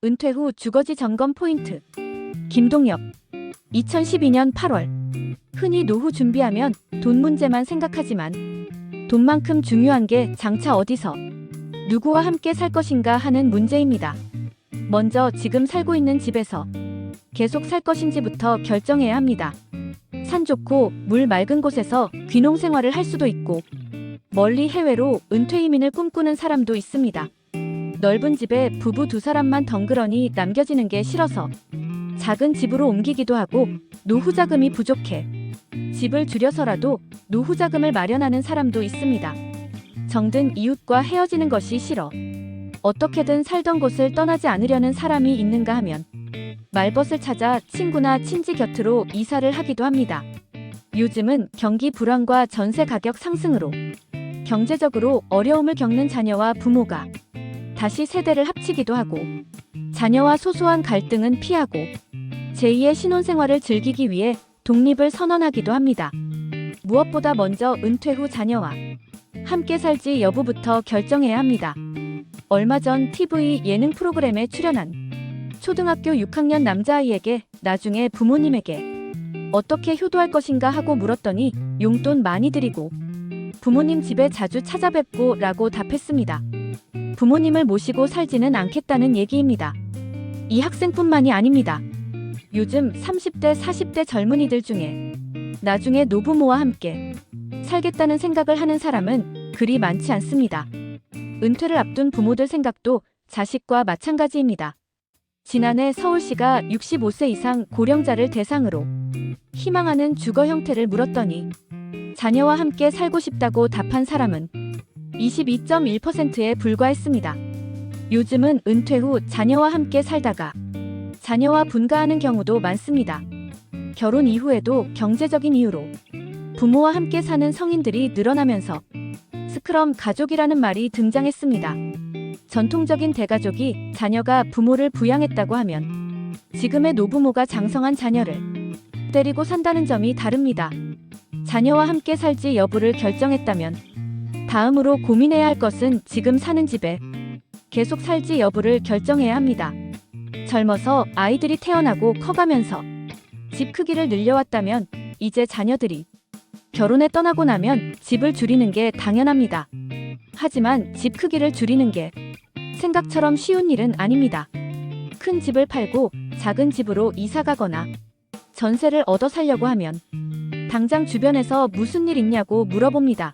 은퇴 후 주거지 점검 포인트. 김동엽. 2012년 8월. 흔히 노후 준비하면 돈 문제만 생각하지만 돈만큼 중요한 게 장차 어디서 누구와 함께 살 것인가 하는 문제입니다. 먼저 지금 살고 있는 집에서 계속 살 것인지부터 결정해야 합니다. 산 좋고 물 맑은 곳에서 귀농 생활을 할 수도 있고 멀리 해외로 은퇴 이민을 꿈꾸는 사람도 있습니다. 넓은 집에 부부 두 사람만 덩그러니 남겨지는 게 싫어서 작은 집으로 옮기기도 하고 노후 자금이 부족해 집을 줄여서라도 노후 자금을 마련하는 사람도 있습니다. 정든 이웃과 헤어지는 것이 싫어 어떻게든 살던 곳을 떠나지 않으려는 사람이 있는가 하면 말벗을 찾아 친구나 친지 곁으로 이사를 하기도 합니다. 요즘은 경기 불황과 전세 가격 상승으로 경제적으로 어려움을 겪는 자녀와 부모가 다시 세대를 합치기도 하고 자녀와 소소한 갈등은 피하고 제2의 신혼생활을 즐기기 위해 독립을 선언하기도 합니다. 무엇보다 먼저 은퇴 후 자녀와 함께 살지 여부부터 결정해야 합니다. 얼마 전 TV 예능 프로그램에 출연한 초등학교 6학년 남자아이에게 나중에 부모님에게 어떻게 효도할 것인가 하고 물었더니 용돈 많이 드리고 부모님 집에 자주 찾아뵙고 라고 답했습니다. 부모님을 모시고 살지는 않겠다는 얘기입니다. 이 학생뿐만이 아닙니다. 요즘 30대, 40대 젊은이들 중에 나중에 노부모와 함께 살겠다는 생각을 하는 사람은 그리 많지 않습니다. 은퇴를 앞둔 부모들 생각도 자식과 마찬가지입니다. 지난해 서울시가 65세 이상 고령자를 대상으로 희망하는 주거 형태를 물었더니 자녀와 함께 살고 싶다고 답한 사람은 22.1%에 불과했습니다. 요즘은 은퇴 후 자녀와 함께 살다가 자녀와 분가하는 경우도 많습니다. 결혼 이후에도 경제적인 이유로 부모와 함께 사는 성인들이 늘어나면서 스크럼 가족이라는 말이 등장했습니다. 전통적인 대가족이 자녀가 부모를 부양했다고 하면 지금의 노부모가 장성한 자녀를 데리고 산다는 점이 다릅니다. 자녀와 함께 살지 여부를 결정했다면 다음으로 고민해야 할 것은 지금 사는 집에 계속 살지 여부를 결정해야 합니다. 젊어서 아이들이 태어나고 커가면서 집 크기를 늘려왔다면 이제 자녀들이 결혼에 떠나고 나면 집을 줄이는 게 당연합니다. 하지만 집 크기를 줄이는 게 생각처럼 쉬운 일은 아닙니다. 큰 집을 팔고 작은 집으로 이사 가거나 전세를 얻어 살려고 하면 당장 주변에서 무슨 일 있냐고 물어봅니다.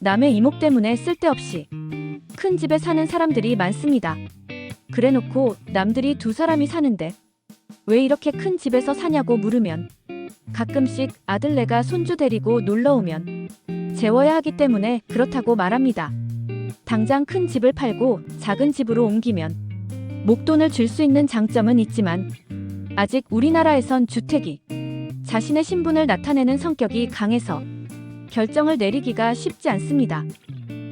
남의 이목 때문에 쓸데없이 큰 집에 사는 사람들이 많습니다. 그래놓고 남들이 두 사람이 사는데 왜 이렇게 큰 집에서 사냐고 물으면 가끔씩 아들네가 손주 데리고 놀러 오면 재워야 하기 때문에 그렇다고 말합니다. 당장 큰 집을 팔고 작은 집으로 옮기면 목돈을 줄 수 있는 장점은 있지만 아직 우리나라에선 주택이 자신의 신분을 나타내는 성격이 강해서 결정을 내리기가 쉽지 않습니다.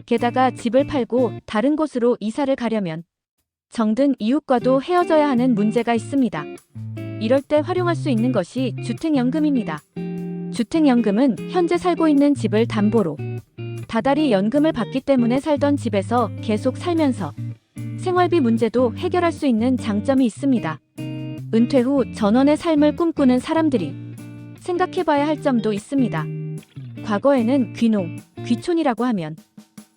게다가 집을 팔고 다른 곳으로 이사를 가려면 정든 이웃과도 헤어져야 하는 문제가 있습니다. 이럴 때 활용할 수 있는 것이 주택연금입니다. 주택연금은 현재 살고 있는 집을 담보로 다달이 연금을 받기 때문에 살던 집에서 계속 살면서 생활비 문제도 해결할 수 있는 장점이 있습니다. 은퇴 후 전원의 삶을 꿈꾸는 사람들이 생각해봐야 할 점도 있습니다. 과거에는 귀농, 귀촌이라고 하면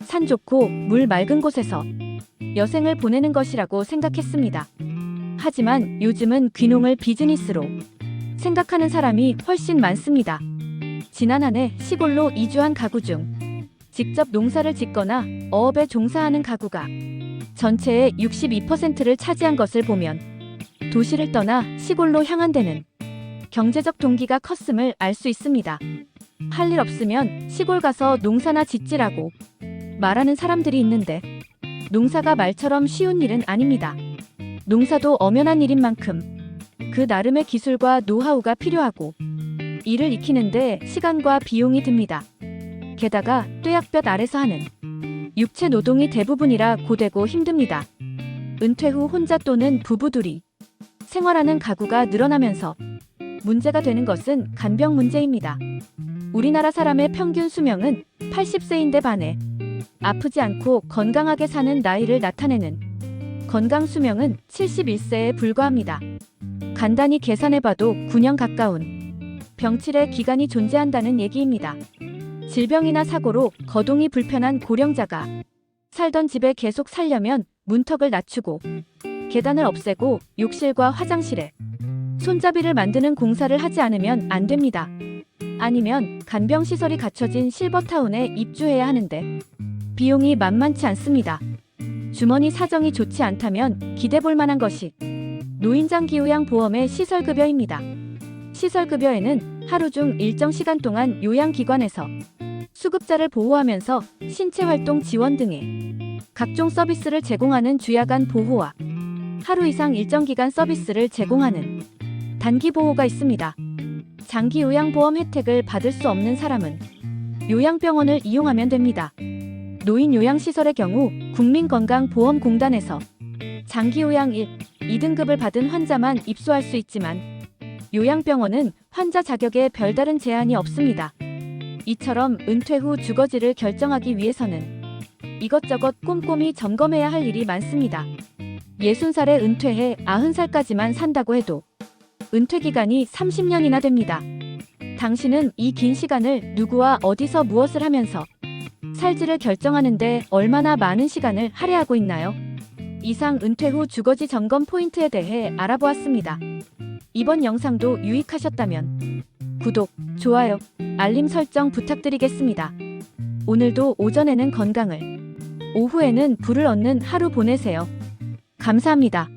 산 좋고 물 맑은 곳에서 여생을 보내는 것이라고 생각했습니다. 하지만 요즘은 귀농을 비즈니스로 생각하는 사람이 훨씬 많습니다. 지난 한 해 시골로 이주한 가구 중 직접 농사를 짓거나 어업에 종사하는 가구가 전체의 62%를 차지한 것을 보면 도시를 떠나 시골로 향한 데는 경제적 동기가 컸음을 알 수 있습니다. 할 일 없으면 시골 가서 농사나 짓지라고 말하는 사람들이 있는데 농사가 말처럼 쉬운 일은 아닙니다. 농사도 엄연한 일인 만큼 그 나름의 기술과 노하우가 필요하고 일을 익히는데 시간과 비용이 듭니다. 게다가 뙤약볕 아래서 하는 육체 노동이 대부분이라 고되고 힘듭니다. 은퇴 후 혼자 또는 부부둘이 생활하는 가구가 늘어나면서 문제가 되는 것은 간병 문제입니다. 우리나라 사람의 평균 수명은 80세인데 반해 아프지 않고 건강하게 사는 나이를 나타내는 건강 수명은 71세에 불과합니다. 간단히 계산해봐도 9년 가까운 병치레 기간이 존재한다는 얘기입니다. 질병이나 사고로 거동이 불편한 고령자가 살던 집에 계속 살려면 문턱을 낮추고 계단을 없애고 욕실과 화장실에 손잡이를 만드는 공사를 하지 않으면 안 됩니다. 아니면 간병시설이 갖춰진 실버타운에 입주해야 하는데 비용이 만만치 않습니다. 주머니 사정이 좋지 않다면 기대볼 만한 것이 노인장기요양보험의 시설급여입니다. 시설급여에는 하루 중 일정 시간 동안 요양기관에서 수급자를 보호하면서 신체활동 지원 등의 각종 서비스를 제공하는 주야간 보호와 하루 이상 일정 기간 서비스를 제공하는 단기 보호가 있습니다. 장기 요양보험 혜택을 받을 수 없는 사람은 요양병원을 이용하면 됩니다. 노인 요양시설의 경우 국민건강보험공단에서 장기요양 1, 2등급을 받은 환자만 입소할 수 있지만 요양병원은 환자 자격에 별다른 제한이 없습니다. 이처럼 은퇴 후 주거지를 결정하기 위해서는 이것저것 꼼꼼히 점검해야 할 일이 많습니다. 60살에 은퇴해 90살까지만 산다고 해도 은퇴 기간이 30년이나 됩니다. 당신은 이 긴 시간을 누구와 어디서 무엇을 하면서 살지를 결정하는데 얼마나 많은 시간을 할애하고 있나요? 이상 은퇴 후 주거지 점검 포인트에 대해 알아보았습니다. 이번 영상도 유익하셨다면 구독, 좋아요, 알림 설정 부탁드리겠습니다. 오늘도 오전에는 건강을, 오후에는 부를 얻는 하루 보내세요. 감사합니다.